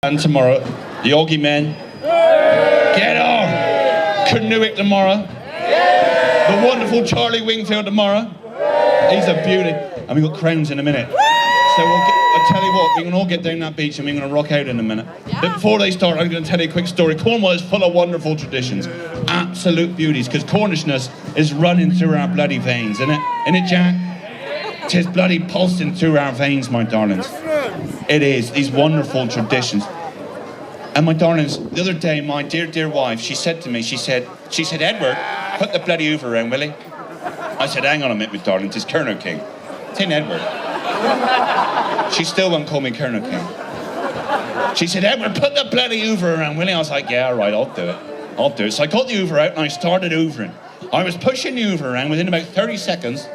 and tomorrow. The Augie men. Get on. KERNOW tomorrow. The wonderful Charlie Wingfield tomorrow. He's a beauty. And we've got crowns in a minute. So I'll tell you what, we can all get down that beach and we're going to rock out in a minute. But before they start, I'm going to tell you a quick story. Cornwall is full of wonderful traditions. Absolute beauties, because Cornishness is running through our bloody veins, isn't it? Isn't it, Jack? 'Tis bloody pulsing through our veins, my darlings. It is, these wonderful traditions. And my darlings, the other day, my dear, dear wife, she said to me, she said, Edward, put the bloody Hoover around, will he? I said, hang on a minute, my darling, 'tis KERNOW King. It's in Edward. She still won't call me KERNOW King. She said, Edward, put the bloody Hoover around, will he? I was like, yeah, all right, I'll do it. I'll do it. So I got the Hoover out and I started hoovering. I was pushing the Hoover around. Within about 30 seconds,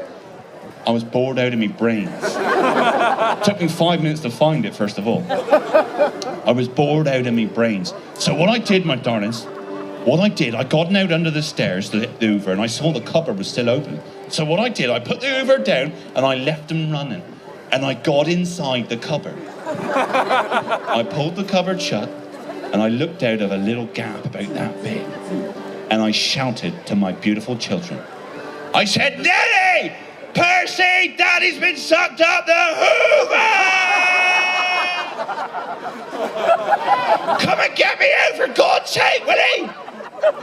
I was bored out of my brains. It took me 5 minutes to find it, first of all. I was bored out of my brains. So what I did, my darlings, I got out under the stairs to hit the Hoover, and I saw the cupboard was still open. So what I did, I put the Hoover down, and I left them running. And I got inside the cupboard. I pulled the cupboard shut, and I looked out of a little gap about that big. And I shouted to my beautiful children. I said, Nelly! Percy, Daddy's been sucked up the Hoover! Come and get me out for God's sake, will he?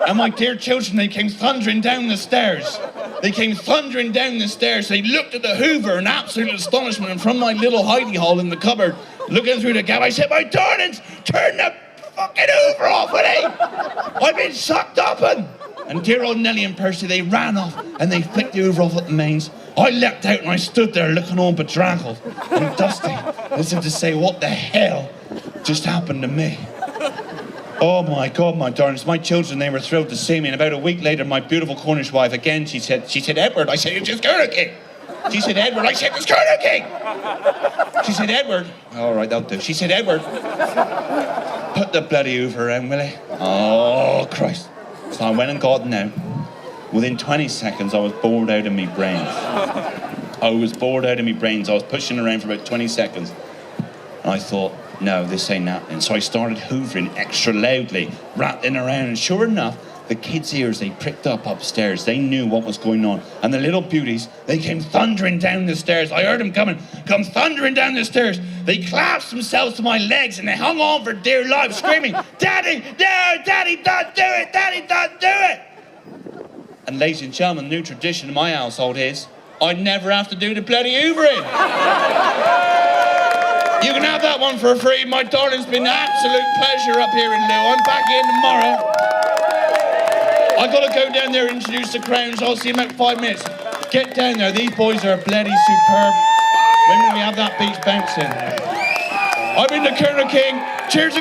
And my dear children, they came thundering down the stairs. They came thundering down the stairs. They looked at the Hoover in absolute astonishment, and from my little hidey hole in the cupboard, looking through the gap, I said, my darlings, turn the fucking Hoover off, will he? I've been sucked up and dear old Nelly and Percy, they ran off and they flicked the Hoover off at the mains. I leapt out and I stood there looking all bedraggled and dusty, as if to say, what the hell just happened to me? Oh my God, my darlings, my children, they were thrilled to see me. And about a week later, my beautiful Cornish wife, again, she said, Edward, I said, it's just KERNOW King. She said, Edward, I said, it's KERNOW King. She said, Edward, all right, that'll do. She said, Edward, put the bloody Hoover around, will he? Oh, Christ. So I went and got him out. Within 20 seconds, I was bored out of my brains. I was bored out of my brains. I was pushing around for about 20 seconds. And I thought, no, this ain't happening. So I started hoovering extra loudly, rattling around. And sure enough, the kids' ears, they pricked up upstairs. They knew what was going on. And the little beauties, they came thundering down the stairs. I heard them come thundering down the stairs. They clasped themselves to my legs and they hung on for dear life, screaming, Daddy, no, Daddy, don't do it, Daddy, don't do it. And ladies and gentlemen, the new tradition in my household is, I never have to do the bloody hoovering. You can have that one for free. My darling, it's been an absolute pleasure up here in Looe. I'm back in tomorrow. I've got to go down there and introduce the crowns. I'll see you in about 5 minutes. Get down there. These boys are bloody superb. When will we have that beach bouncing? I've been the KERNOW King. Cheers.